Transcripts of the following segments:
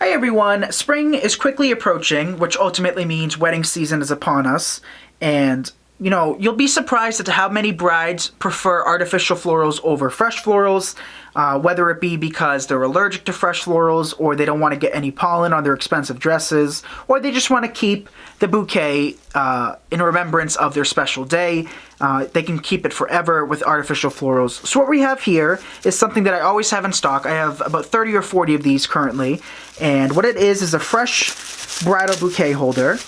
Hi everyone! Spring is quickly approaching, which ultimately means wedding season is upon us. And, you'll be surprised at how many brides prefer artificial florals over fresh florals, whether it be because they're allergic to fresh florals, or they don't want to get any pollen on their expensive dresses, or they just want to keep the bouquet in remembrance of their special day. They can keep it forever with artificial florals. So what we have here is something that I always have in stock. I have about 30 or 40 of these currently. And what it is a fresh bridal bouquet holder.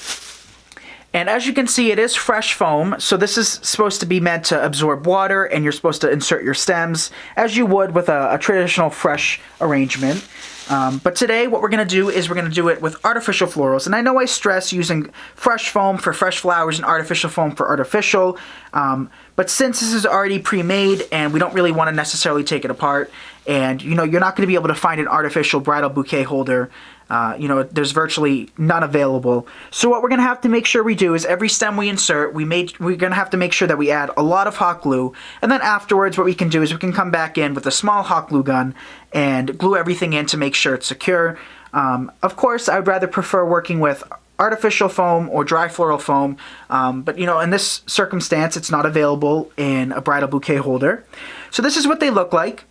And as you can see, it is fresh foam, so this is supposed to be meant to absorb water, and you're supposed to insert your stems as you would with a traditional fresh arrangement. But today what we're going to do is we're going to do it with artificial florals. And I know I stress using fresh foam for fresh flowers and artificial foam for artificial, but since this is already pre-made and we don't really want to necessarily take it apart, and you're not going to be able to find an artificial bridal bouquet holder, there's virtually none available. So what we're going to have to make sure we do is every stem we insert, we're going to have to make sure that we add a lot of hot glue. And then afterwards what we can do is we can come back in with a small hot glue gun and glue everything in to make sure it's secure. Of course, I would rather prefer working with artificial foam or dry floral foam, but in this circumstance it's not available in a bridal bouquet holder. So this is what they look like.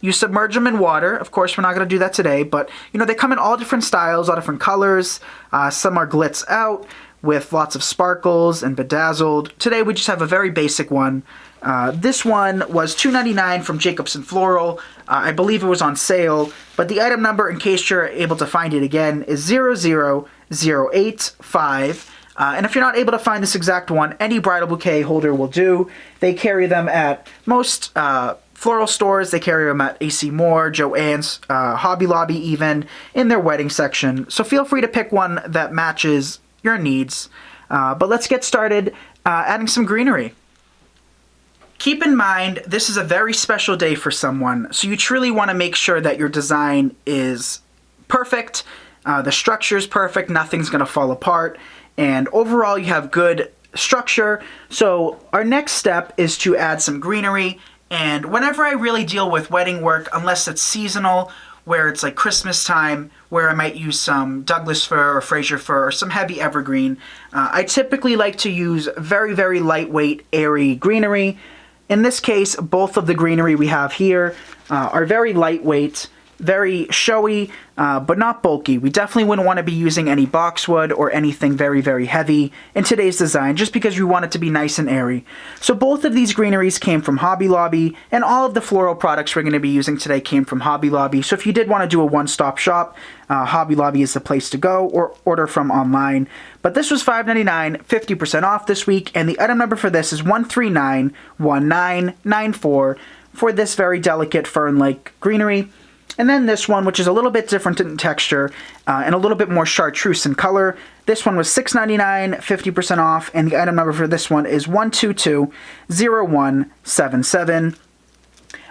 You submerge them in water. Of course, we're not going to do that today, but they come in all different styles, all different colors. Some are glitz out with lots of sparkles and bedazzled. Today we just have a very basic one. This one was $2.99 from Jacobson Floral. I believe it was on sale, but the item number, in case you're able to find it again, is 00085. And if you're not able to find this exact one, any bridal bouquet holder will do. They carry them at most floral stores. They carry them at AC Moore, Joann's, Hobby Lobby even, in their wedding section. So feel free to pick one that matches your needs. But let's get started adding some greenery. Keep in mind, this is a very special day for someone, so you truly want to make sure that your design is perfect, the structure is perfect, nothing's going to fall apart, and overall you have good structure. So our next step is to add some greenery. And whenever I really deal with wedding work, unless it's seasonal, where it's like Christmas time, where I might use some Douglas fir or Fraser fir or some heavy evergreen, I typically like to use very, very lightweight, airy greenery. In this case, both of the greenery we have here are very lightweight, very showy, but not bulky. We definitely wouldn't want to be using any boxwood or anything very, very heavy in today's design, just because we want it to be nice and airy. So both of these greeneries came from Hobby Lobby, and all of the floral products we're going to be using today came from Hobby Lobby. So if you did want to do a one-stop shop, Hobby Lobby is the place to go, or order from online. But this was $5.99, 50% off this week, and the item number for this is 1391994 for this very delicate fern-like greenery. And then this one, which is a little bit different in texture and a little bit more chartreuse in color. This one was $6.99, 50% off, and the item number for this one is 1220177.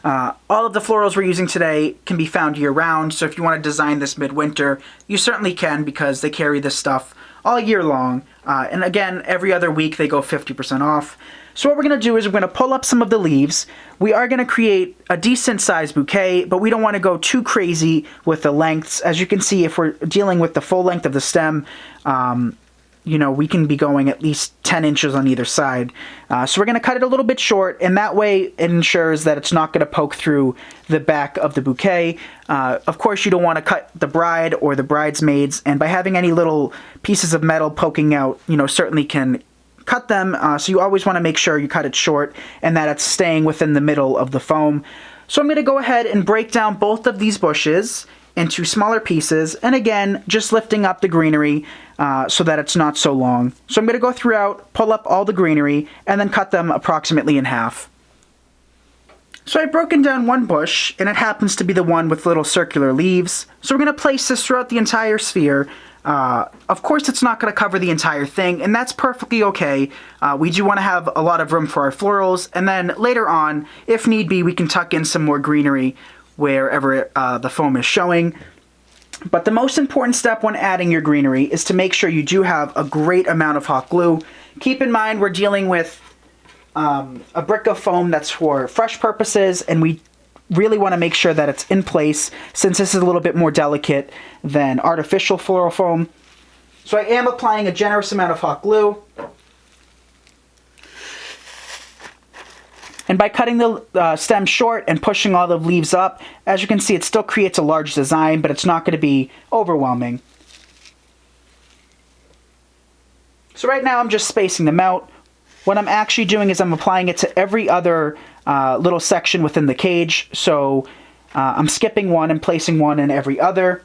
All of the florals we're using today can be found year-round, so if you want to design this midwinter, you certainly can, because they carry this stuff all year long. And again, every other week they go 50% off. So what we're going to do is we're going to pull up some of the leaves. We are going to create a decent sized bouquet, but we don't want to go too crazy with the lengths. As you can see, if we're dealing with the full length of the stem, we can be going at least 10 inches on either side. So we're going to cut it a little bit short, and that way it ensures that it's not going to poke through the back of the bouquet. Of course, you don't want to cut the bride or the bridesmaids, and by having any little pieces of metal poking out, certainly can cut them. So you always want to make sure you cut it short and that it's staying within the middle of the foam. So I'm going to go ahead and break down both of these bushes into smaller pieces, and again, just lifting up the greenery so that it's not so long. So I'm going to go throughout, pull up all the greenery, and then cut them approximately in half. So I've broken down one bush, and it happens to be the one with little circular leaves. So we're going to place this throughout the entire sphere. Of course, it's not going to cover the entire thing, and that's perfectly okay. We do want to have a lot of room for our florals, and then later on, if need be, we can tuck in some more greenery wherever the foam is showing. But the most important step when adding your greenery is to make sure you do have a great amount of hot glue. Keep in mind we're dealing with a brick of foam that's for fresh purposes, and we really want to make sure that it's in place, since this is a little bit more delicate than artificial floral foam. So I am applying a generous amount of hot glue. And by cutting the stem short and pushing all the leaves up, as you can see, it still creates a large design, but it's not going to be overwhelming. So right now I'm just spacing them out. What I'm actually doing is I'm applying it to every other little section within the cage. So I'm skipping one and placing one in every other.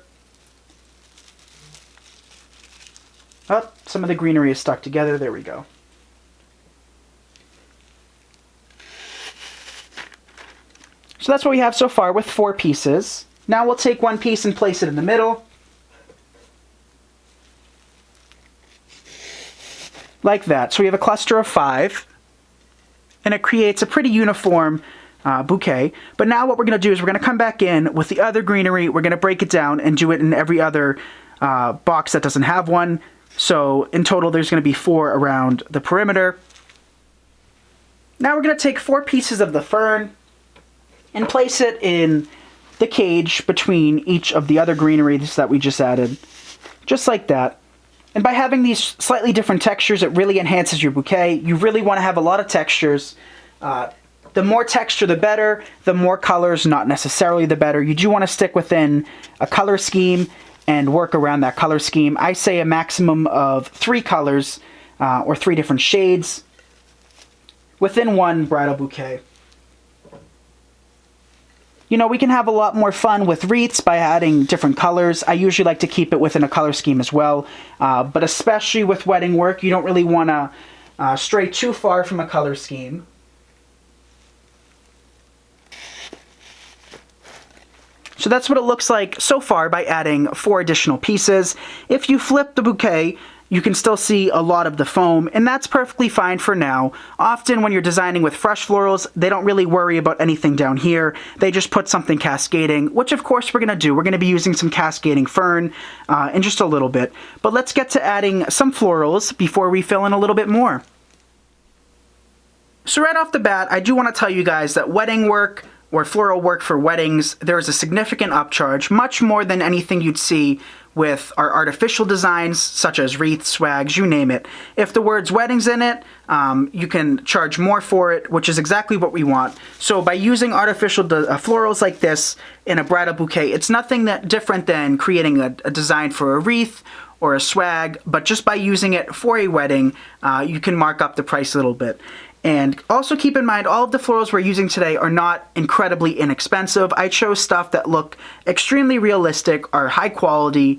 Oh, some of the greenery is stuck together. There we go. So that's what we have so far with 4 pieces. Now we'll take one piece and place it in the middle. Like that. So we have a cluster of 5. And it creates a pretty uniform bouquet. But now what we're going to do is we're going to come back in with the other greenery. We're going to break it down and do it in every other box that doesn't have one. So in total there's going to be 4 around the perimeter. Now we're going to take 4 pieces of the fern and place it in the cage between each of the other greeneries that we just added. Just like that. And by having these slightly different textures, it really enhances your bouquet. You really want to have a lot of textures. The more texture, the better. The more colors, not necessarily the better. You do want to stick within a color scheme and work around that color scheme. I say a maximum of 3 colors or 3 different shades within one bridal bouquet. You know, we can have a lot more fun with wreaths by adding different colors. I usually like to keep it within a color scheme as well. But especially with wedding work, you don't really want to stray too far from a color scheme. So that's what it looks like so far by adding 4 additional pieces. If you flip the bouquet, you can still see a lot of the foam, and that's perfectly fine for now. Often when you're designing with fresh florals, they don't really worry about anything down here. They just put something cascading, which of course we're going to do. We're going to be using some cascading fern in just a little bit. But let's get to adding some florals before we fill in a little bit more. So right off the bat, I do want to tell you guys that wedding work or floral work for weddings, there is a significant upcharge, much more than anything you'd see with our artificial designs, such as wreaths, swags, you name it. If the words weddings in it, you can charge more for it, which is exactly what we want. So by using artificial florals like this in a bridal bouquet, it's nothing that different than creating a design for a wreath or a swag, but just by using it for a wedding, you can mark up the price a little bit. And also keep in mind, all of the florals we're using today are not incredibly inexpensive. I chose stuff that look extremely realistic, are high quality,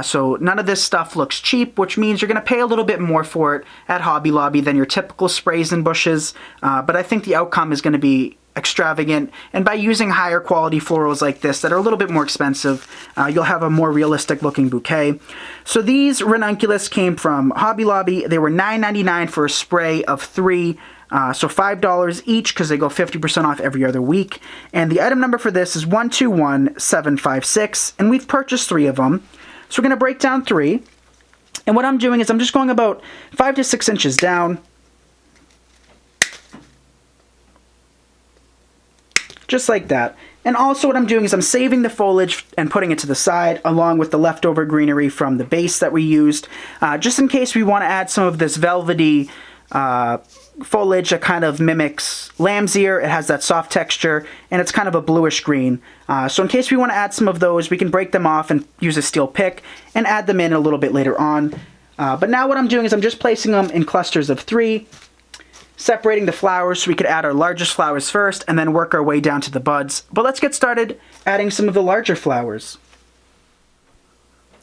so none of this stuff looks cheap, which means you're going to pay a little bit more for it at Hobby Lobby than your typical sprays and bushes, but I think the outcome is going to be extravagant, and by using higher quality florals like this that are a little bit more expensive, you'll have a more realistic looking bouquet. So these ranunculus came from Hobby Lobby. They were $9.99 for a spray of 3. So $5 each because they go 50% off every other week. And the item number for this is 121756, and we've purchased 3 of them. So we're going to break down 3. And what I'm doing is I'm just going about 5 to 6 inches down. Just like that. And also what I'm doing is I'm saving the foliage and putting it to the side along with the leftover greenery from the base that we used. Just in case we want to add some of this velvety foliage that kind of mimics lamb's ear. It has that soft texture, and it's kind of a bluish green. So in case we want to add some of those, we can break them off and use a steel pick and add them in a little bit later on. But now what I'm doing is I'm just placing them in clusters of 3, separating the flowers so we could add our largest flowers first and then work our way down to the buds. But let's get started adding some of the larger flowers.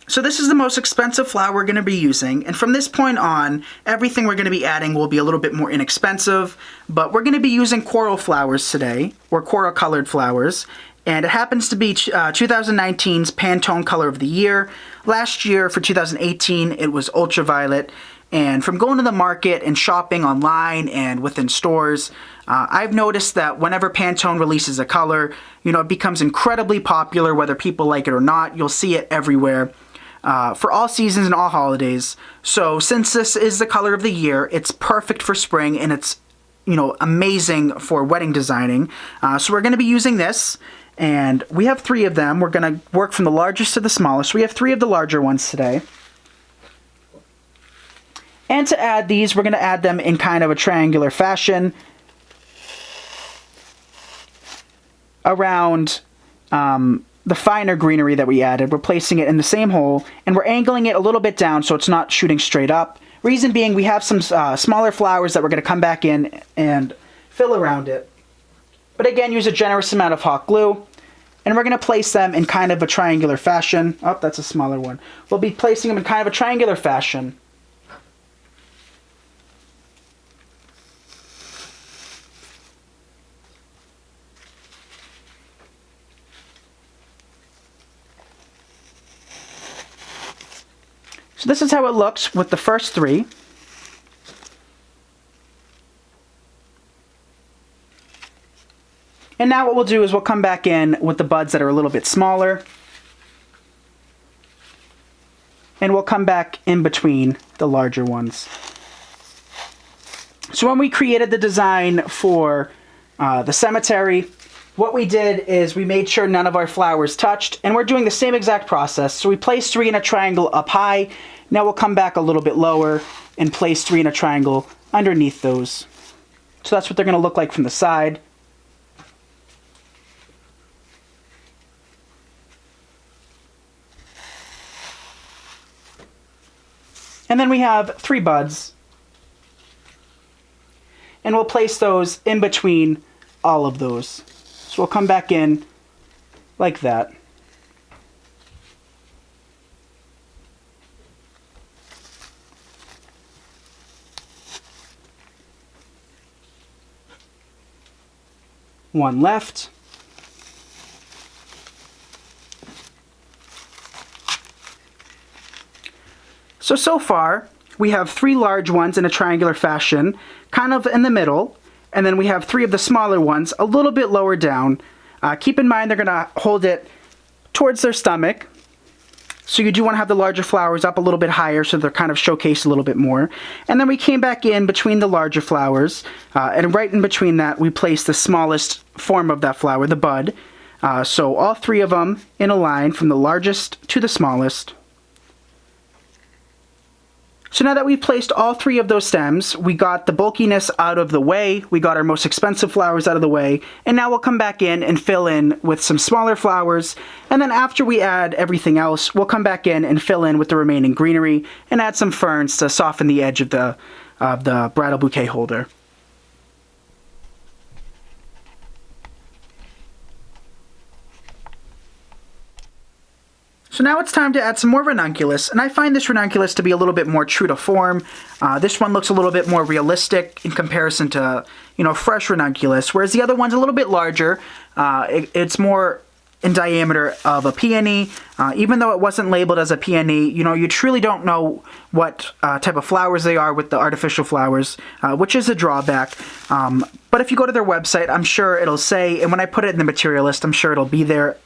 So this is the most expensive flower we're going to be using, and from this point on, everything we're going to be adding will be a little bit more inexpensive, but we're going to be using coral flowers today, or coral colored flowers, and it happens to be 2019's Pantone Color of the Year. Last year, for 2018, it was ultraviolet, and from going to the market and shopping online and within stores, I've noticed that whenever Pantone releases a color, you know, it becomes incredibly popular, whether people like it or not. You'll see it everywhere. For all seasons and all holidays. So since this is the color of the year, it's perfect for spring, and it's amazing for wedding designing. So we're going to be using this, and we have 3 of them. We're going to work from the largest to the smallest. We have 3 of the larger ones today. And to add these, we're going to add them in kind of a triangular fashion around the finer greenery that we added. We're placing it in the same hole, and we're angling it a little bit down so it's not shooting straight up. Reason being, we have some smaller flowers that we're going to come back in and fill around it. But again, use a generous amount of hot glue, and we're going to place them in kind of a triangular fashion. Oh, that's a smaller one. We'll be placing them in kind of a triangular fashion. So this is how it looks with the first 3. And now what we'll do is we'll come back in with the buds that are a little bit smaller. And we'll come back in between the larger ones. So when we created the design for the cemetery, what we did is we made sure none of our flowers touched, and we're doing the same exact process. So we placed 3 in a triangle up high. Now we'll come back a little bit lower and place 3 in a triangle underneath those. So that's what they're going to look like from the side. And then we have 3 buds. And we'll place those in between all of those. So we'll come back in like that. One left. So far, we have 3 large ones in a triangular fashion, kind of in the middle, and then we have 3 of the smaller ones a little bit lower down. Keep in mind they're going to hold it towards their stomach, so you do want to have the larger flowers up a little bit higher so they're kind of showcased a little bit more. And then we came back in between the larger flowers, and right in between that we placed the smallest form of that flower, the bud. So all 3 of them in a line from the largest to the smallest. So now that we've placed all 3 of those stems, we got the bulkiness out of the way, we got our most expensive flowers out of the way, and now we'll come back in and fill in with some smaller flowers, and then after we add everything else, we'll come back in and fill in with the remaining greenery and add some ferns to soften the edge of the bridal bouquet holder. So now it's time to add some more ranunculus, and I find this ranunculus to be a little bit more true to form. This one looks a little bit more realistic in comparison to, fresh ranunculus, whereas the other one's a little bit larger. It's more in diameter of a peony. Even though it wasn't labeled as a peony, you truly don't know what type of flowers they are with the artificial flowers, which is a drawback. But if you go to their website, I'm sure it'll say, and when I put it in the material list, I'm sure it'll be there.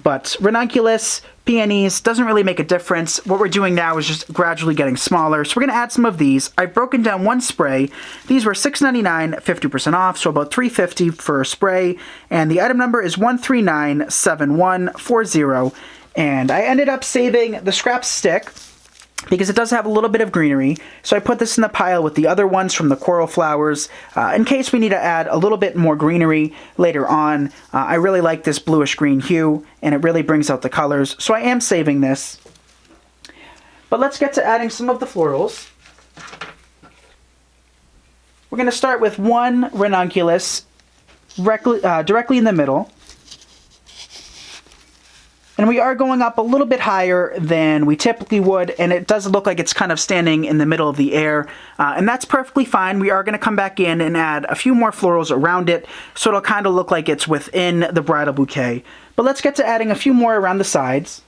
But ranunculus, peonies, doesn't really make a difference. What we're doing now is just gradually getting smaller. So we're going to add some of these. I've broken down one spray. These were $6.99, 50% off, so about $3.50 for a spray. And the item number is 1397140. And I ended up saving the scrap stick because it does have a little bit of greenery. So I put this in the pile with the other ones from the coral flowers in case we need to add a little bit more greenery later on. I really like this bluish green hue, and it really brings out the colors. So I am saving this. But let's get to adding some of the florals. We're going to start with one ranunculus directly in the middle. And we are going up a little bit higher than we typically would, and it does look like it's kind of standing in the middle of the air. And that's perfectly fine. We are going to come back in and add a few more florals around it, so it'll kind of look like it's within the bridal bouquet. But let's get to adding a few more around the sides.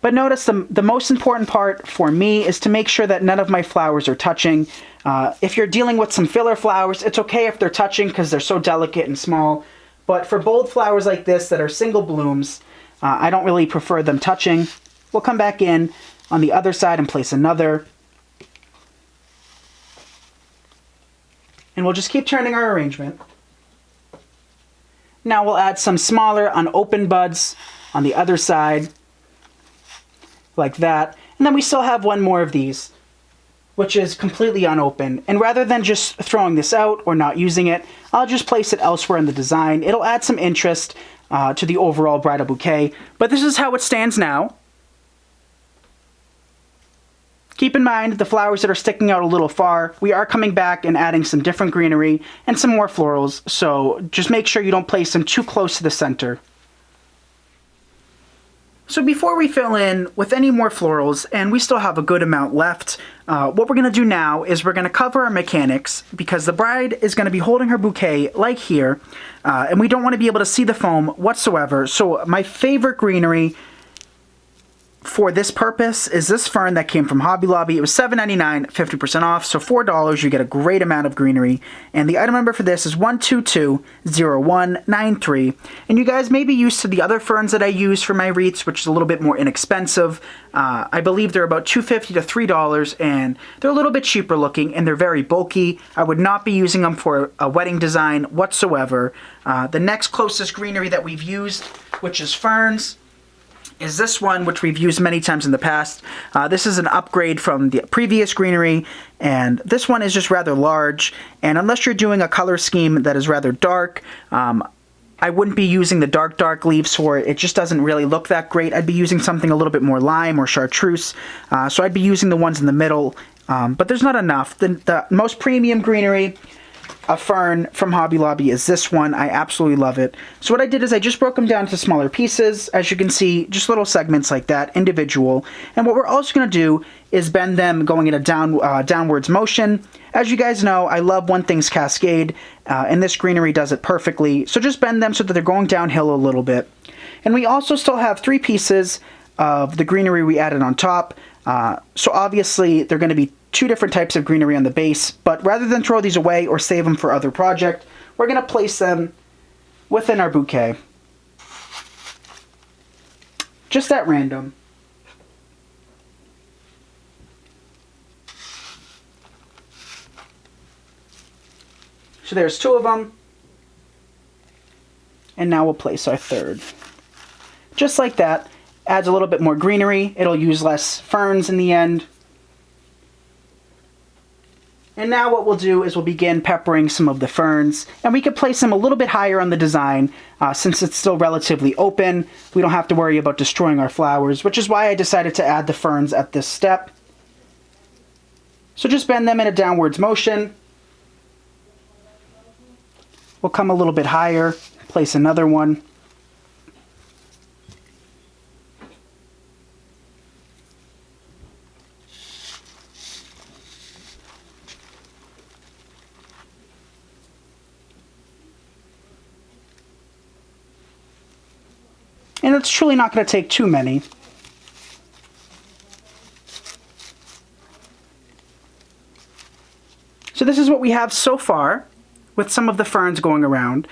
But notice the most important part for me is to make sure that none of my flowers are touching. If you're dealing with some filler flowers, it's okay if they're touching because they're so delicate and small. But for bold flowers like this that are single blooms, I don't really prefer them touching. We'll come back in on the other side and place another. And we'll just keep turning our arrangement. Now we'll add some smaller unopened buds on the other side, like that. And then we still have one more of these, which is completely unopened. And rather than just throwing this out or not using it, I'll just place it elsewhere in the design. It'll add some interest to the overall bridal bouquet. But this is how it stands now. Keep in mind the flowers that are sticking out a little far, we are coming back and adding some different greenery and some more florals, so just make sure you don't place them too close to the center. So before we fill in with any more florals, and we still have a good amount left, what we're going to do now is we're going to cover our mechanics, because the bride is going to be holding her bouquet like here, and we don't want to be able to see the foam whatsoever. So my favorite greenery for this purpose is this fern that came from Hobby Lobby. It was $7.99, 50% off, so $4, you get a great amount of greenery. And the item number for this is 1220193. And you guys may be used to the other ferns that I use for my wreaths, which is a little bit more inexpensive. I believe they're about $2.50 to $3, and they're a little bit cheaper looking, and they're very bulky. I would not be using them for a wedding design whatsoever. The next closest greenery that we've used, which is ferns, is this one, which we've used many times in the past. This is an upgrade from the previous greenery, and this one is just rather large, and unless you're doing a color scheme that is rather dark, I wouldn't be using the dark leaves for it. It just doesn't really look that great. I'd be using something a little bit more lime or chartreuse, so I'd be using the ones in the middle, but there's not enough. The most premium greenery, a fern from Hobby Lobby, is this one. I absolutely love it. So what I did is I just broke them down to smaller pieces. As you can see, just little segments like that, individual. And what we're also going to do is bend them going in a downwards motion. As you guys know, I love when things cascade, and this greenery does it perfectly. So just bend them so that they're going downhill a little bit. And we also still have 3 pieces of the greenery we added on top. So obviously they're going to be 2 different types of greenery on the base, but rather than throw these away or save them for other project, we're going to place them within our bouquet. Just at random. So there's 2 of them. And now we'll place our 3rd. Just like that. Adds a little bit more greenery. It'll use less ferns in the end. And now what we'll do is we'll begin peppering some of the ferns, and we can place them a little bit higher on the design since it's still relatively open. We don't have to worry about destroying our flowers, which is why I decided to add the ferns at this step. So just bend them in a downwards motion. We'll come a little bit higher, place another one. And it's truly not going to take too many. So this is what we have so far, with some of the ferns going around.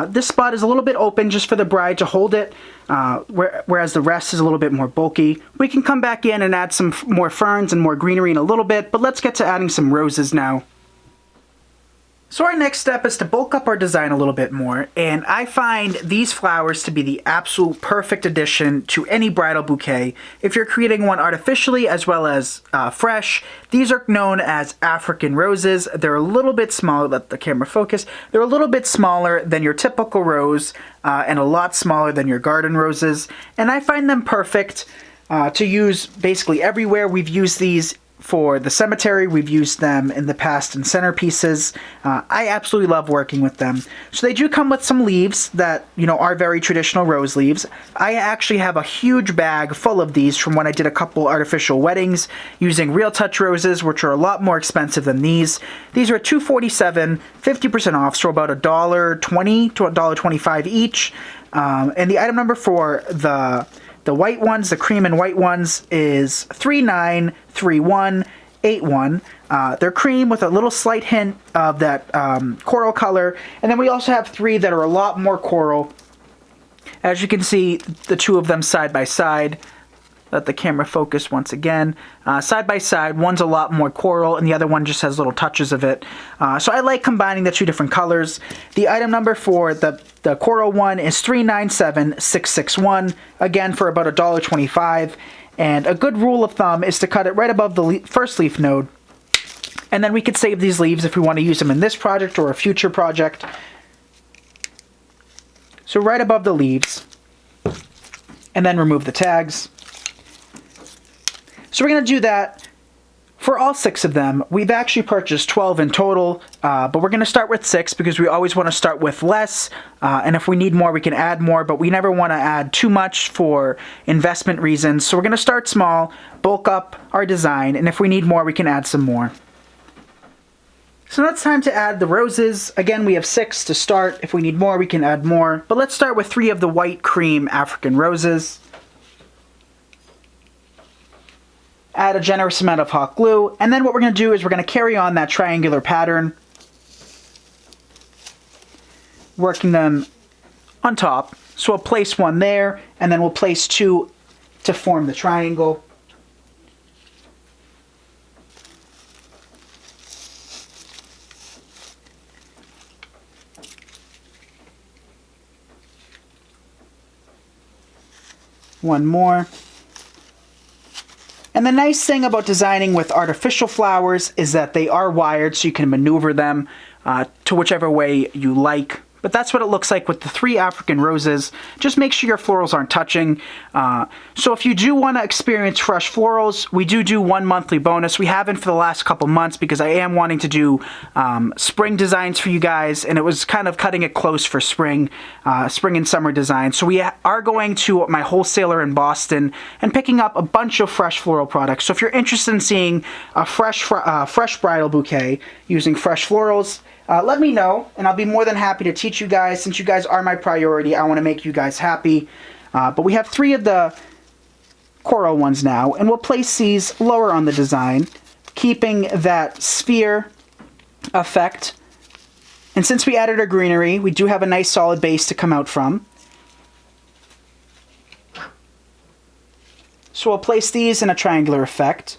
This spot is a little bit open just for the bride to hold it, whereas the rest is a little bit more bulky. We can come back in and add some more ferns and more greenery in a little bit, but let's get to adding some roses now. So our next step is to bulk up our design a little bit more, and I find these flowers to be the absolute perfect addition to any bridal bouquet. If you're creating one artificially as well as fresh, these are known as African roses. They're a little bit smaller, let the camera focus, they're a little bit smaller than your typical rose and a lot smaller than your garden roses, and I find them perfect to use basically everywhere. We've used these for the cemetery, we've used them in the past in centerpieces. I absolutely love working with them. So they do come with some leaves that, you know, are very traditional rose leaves. I actually have a huge bag full of these from when I did a couple artificial weddings using Real Touch roses, which are a lot more expensive than these. These are $2.47, 50% off, so about $1.20 to $1.25 each. And the item number for the white ones, the cream and white ones, is 393181. They're cream with a little slight hint of that coral color. And then we also have 3 that are a lot more coral. As you can see, the two of them side by side. Let the camera focus once again. Side by side, one's a lot more coral and the other one just has little touches of it. So I like combining the two different colors. The item number for the coral one is 397661, again for about $1.25. And a good rule of thumb is to cut it right above the first leaf node. And then we could save these leaves if we want to use them in this project or a future project. So right above the leaves. And then remove the tags. So we're going to do that for all 6 of them. We've actually purchased 12 in total, but we're going to start with 6 because we always want to start with less, and if we need more we can add more, but we never want to add too much for investment reasons. So we're going to start small, bulk up our design, and if we need more we can add some more. So now it's time to add the roses. Again, we have 6 to start. If we need more we can add more, but let's start with 3 of the white cream African roses. Add a generous amount of hot glue, and then what we're going to do is we're going to carry on that triangular pattern, working them on top. So we'll place one there, and then we'll place 2 to form the triangle. One more. And the nice thing about designing with artificial flowers is that they are wired so you can maneuver them to whichever way you like. But that's what it looks like with the 3 African roses. Just make sure your florals aren't touching. So if you do want to experience fresh florals, we do 1 monthly bonus. We haven't for the last couple months because I am wanting to do spring designs for you guys, and it was kind of cutting it close for spring and summer designs. So we are going to my wholesaler in Boston and picking up a bunch of fresh floral products. So if you're interested in seeing a fresh bridal bouquet using fresh florals, let me know, and I'll be more than happy to teach you guys. Since you guys are my priority, I want to make you guys happy. But we have 3 of the coral ones now, and we'll place these lower on the design, keeping that sphere effect. And since we added our greenery, we do have a nice solid base to come out from. So we'll place these in a triangular effect.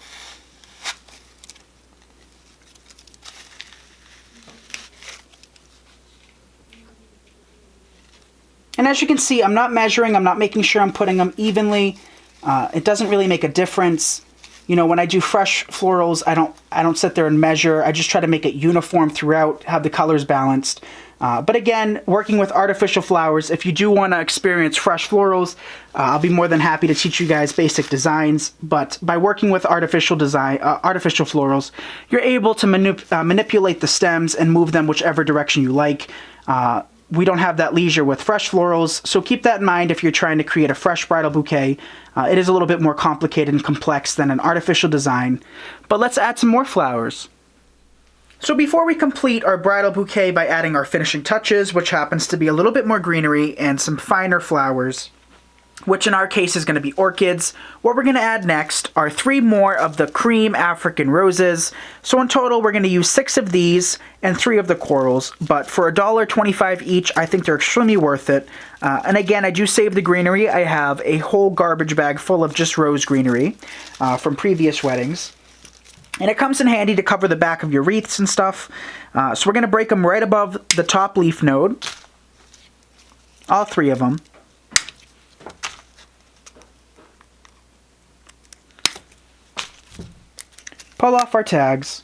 And as you can see, I'm not measuring, I'm not making sure I'm putting them evenly. It doesn't really make a difference. You know, when I do fresh florals, I don't sit there and measure. I just try to make it uniform throughout, have the colors balanced. But again, working with artificial flowers, if you do want to experience fresh florals, I'll be more than happy to teach you guys basic designs. But by working with artificial florals, you're able to manipulate the stems and move them whichever direction you like. We don't have that leisure with fresh florals, so keep that in mind if you're trying to create a fresh bridal bouquet. It is a little bit more complicated and complex than an artificial design. But let's add some more flowers. So before we complete our bridal bouquet by adding our finishing touches, which happens to be a little bit more greenery and some finer flowers, which in our case is going to be orchids, what we're going to add next are 3 more of the cream African roses. So in total, we're going to use 6 of these and 3 of the corals. But for $1.25 each, I think they're extremely worth it. And again, I do save the greenery. I have a whole garbage bag full of just rose greenery from previous weddings. And it comes in handy to cover the back of your wreaths and stuff. So we're going to break them right above the top leaf node. All 3 of them. Pull off our tags.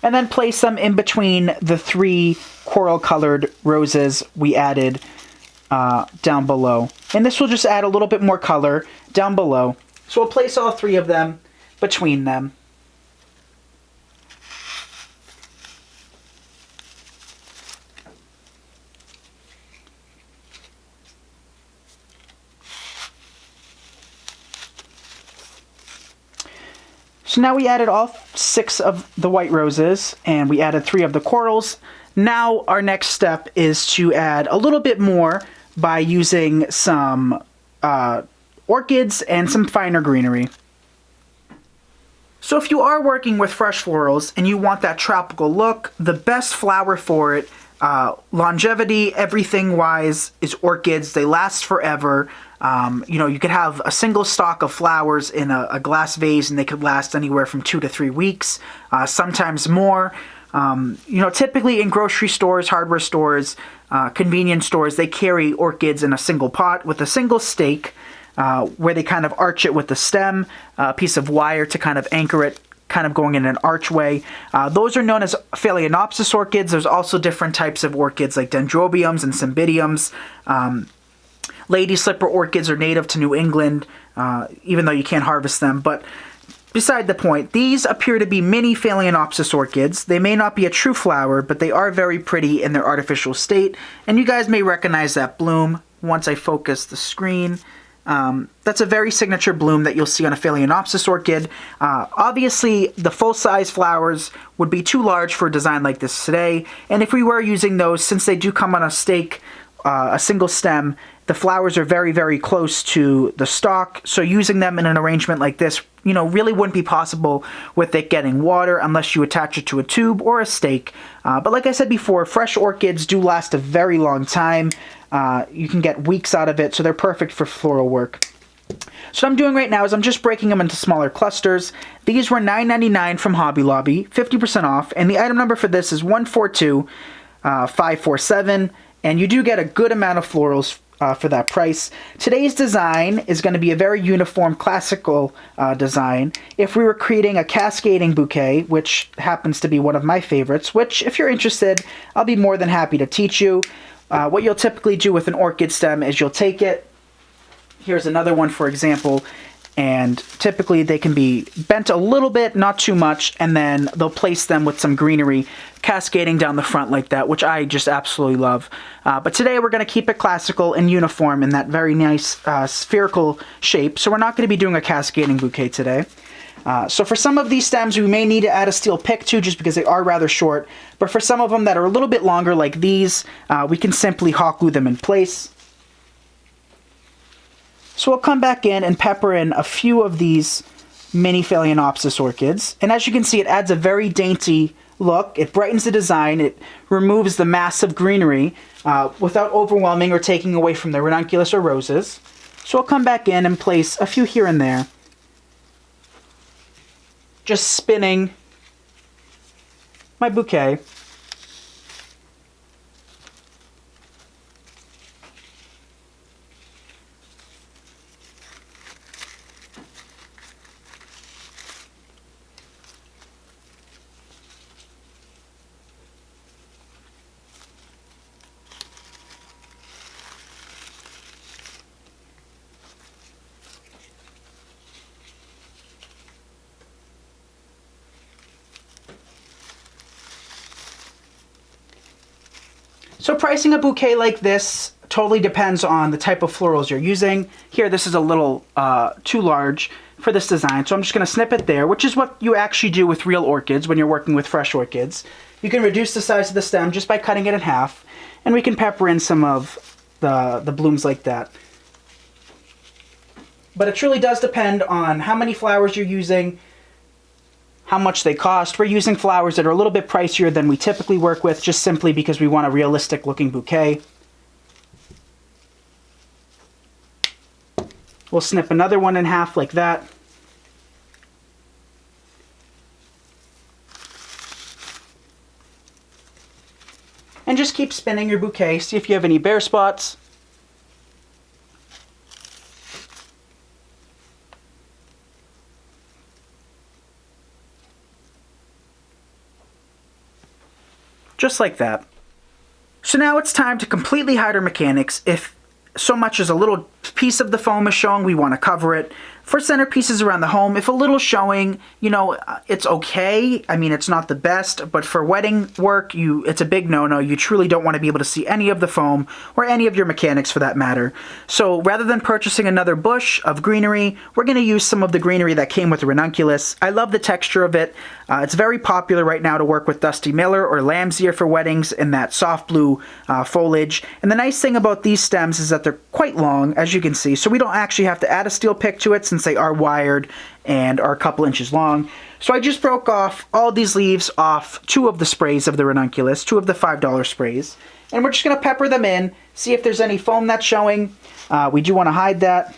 And then place them in between the 3 coral colored roses we added down below. And this will just add a little bit more color down below. So we'll place all 3 of them between them. So now we added all 6 of the white roses, and we added 3 of the corals. Now our next step is to add a little bit more by using some orchids and some finer greenery. So if you are working with fresh florals and you want that tropical look, the best flower for it, longevity, everything wise, is orchids. They last forever. You could have a single stalk of flowers in a glass vase and they could last anywhere from 2 to 3 weeks, sometimes more. Typically in grocery stores, hardware stores, convenience stores, they carry orchids in a single pot with a single stake, where they kind of arch it with the stem, a piece of wire to kind of anchor it, kind of going in an archway. Those are known as Phalaenopsis orchids. There's also different types of orchids like dendrobiums and cymbidiums. Lady slipper orchids are native to New England, even though you can't harvest them. But beside the point, these appear to be mini Phalaenopsis orchids. They may not be a true flower, but they are very pretty in their artificial state. And you guys may recognize that bloom once I focus the screen. That's a very signature bloom that you'll see on a Phalaenopsis orchid. Obviously, the full-size flowers would be too large for a design like this today. And if we were using those, since they do come on a stake, a single stem, the flowers are very, very close to the stalk. So using them in an arrangement like this, really wouldn't be possible with it getting water unless you attach it to a tube or a stake. But like I said before, fresh orchids do last a very long time. You can get weeks out of it, so they're perfect for floral work. So what I'm doing right now is I'm just breaking them into smaller clusters. These were $9.99 from Hobby Lobby, 50% off, and the item number for this is 142547, and you do get a good amount of florals for that price. Today's design is going to be a very uniform, classical design. If we were creating a cascading bouquet, which happens to be one of my favorites, which if you're interested, I'll be more than happy to teach you. What you'll typically do with an orchid stem is you'll take it, here's another one for example, and typically they can be bent a little bit, not too much, and then they'll place them with some greenery cascading down the front like that, which I just absolutely love. But today we're going to keep it classical and uniform in that very nice spherical shape, so we're not going to be doing a cascading bouquet today. So for some of these stems, we may need to add a steel pick to, just because they are rather short. But for some of them that are a little bit longer, like these, we can simply hot glue them in place. So we'll come back in and pepper in a few of these mini Phalaenopsis orchids. And as you can see, it adds a very dainty look. It brightens the design. It removes the massive greenery without overwhelming or taking away from the ranunculus or roses. So I'll come back in and place a few here and there. Just spinning my bouquet. So pricing a bouquet like this totally depends on the type of florals you're using. Here, this is a little too large for this design, so I'm just going to snip it there, which is what you actually do with real orchids when you're working with fresh orchids. You can reduce the size of the stem just by cutting it in half, and we can pepper in some of the blooms like that. But it truly does depend on how many flowers you're using, how much they cost. We're using flowers that are a little bit pricier than we typically work with, just simply because we want a realistic looking bouquet. We'll snip another one in half like that. And just keep spinning your bouquet, see if you have any bare spots. Just like that. So now it's time to completely hide our mechanics. If so much as a little piece of the foam is showing, we want to cover it. For centerpieces around the home, if a little showing, it's okay. I mean, it's not the best, but for wedding work, it's a big no-no. You truly don't want to be able to see any of the foam or any of your mechanics for that matter. So rather than purchasing another bush of greenery, we're going to use some of the greenery that came with the ranunculus. I love the texture of it. It's very popular right now to work with Dusty Miller or Lamb's Ear for weddings in that soft blue foliage. And the nice thing about these stems is that they're quite long. As as you can see. So we don't actually have to add a steel pick to it since they are wired and are a couple inches long. So I just broke off all these leaves off 2 of the sprays of the ranunculus, 2 of the $5 sprays. And we're just going to pepper them in, see if there's any foam that's showing. We do want to hide that.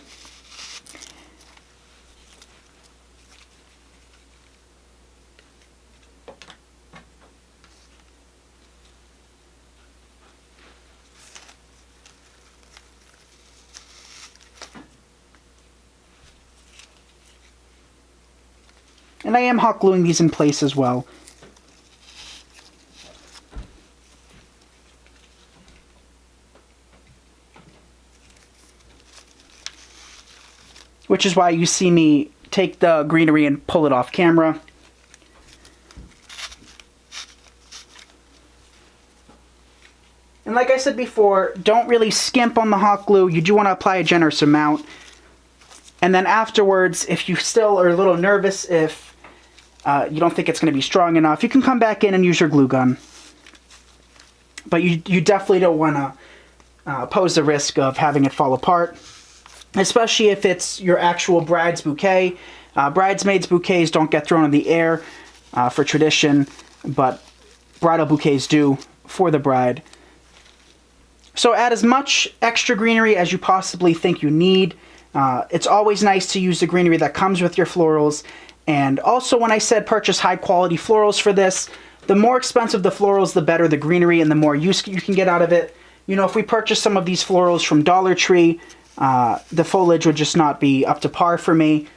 And I am hot gluing these in place as well. Which is why you see me take the greenery and pull it off camera. And like I said before, don't really skimp on the hot glue. You do want to apply a generous amount. And then afterwards, if you still are a little nervous, if you don't think it's going to be strong enough, you can come back in and use your glue gun. But you definitely don't want to pose the risk of having it fall apart, especially if it's your actual bride's bouquet. Bridesmaids' bouquets don't get thrown in the air for tradition, but bridal bouquets do for the bride. So add as much extra greenery as you possibly think you need. It's always nice to use the greenery that comes with your florals. And also, when I said purchase high quality florals for this, the more expensive the florals, the better the greenery and the more use you can get out of it. You know, if we purchase some of these florals from Dollar Tree, the foliage would just not be up to par for me.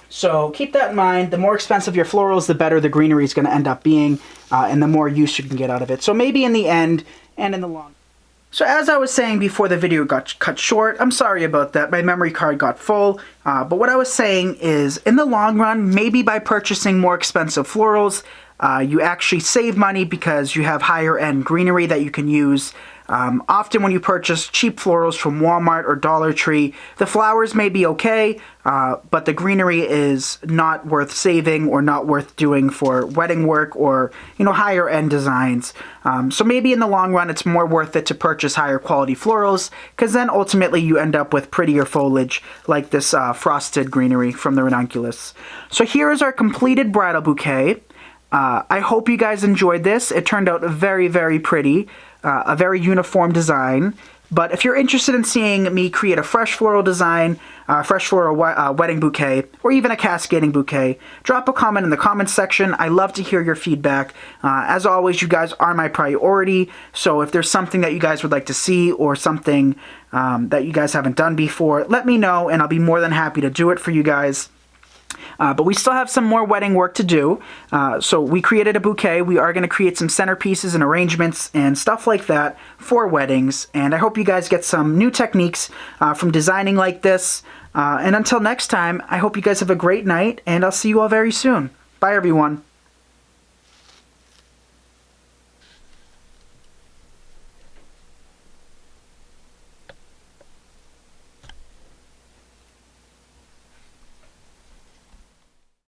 So keep that in mind. The more expensive your florals, the better the greenery is going to end up being, and the more use you can get out of it. So maybe in the end and in the long. So as I was saying before the video got cut short, I'm sorry about that. My memory card got full. But what I was saying is, in the long run, maybe by purchasing more expensive florals, you actually save money because you have higher end greenery that you can use. Often when you purchase cheap florals from Walmart or Dollar Tree, the flowers may be okay, but the greenery is not worth saving or not worth doing for wedding work or, you know, higher end designs. So maybe in the long run it's more worth it to purchase higher quality florals, because then ultimately you end up with prettier foliage like this frosted greenery from the ranunculus. So here is our completed bridal bouquet. I hope you guys enjoyed this. It turned out very, very pretty. A very uniform design. But if you're interested in seeing me create a fresh floral design, fresh floral wedding bouquet, or even a cascading bouquet, drop a comment in the comments section. I love to hear your feedback. As always, you guys are my priority, so if there's something that you guys would like to see or something that you guys haven't done before, let me know and I'll be more than happy to do it for you guys. But we still have some more wedding work to do. So we created a bouquet. We are going to create some centerpieces and arrangements and stuff like that for weddings. And I hope you guys get some new techniques from designing like this. And until next time, I hope you guys have a great night, and I'll see you all very soon. Bye, everyone.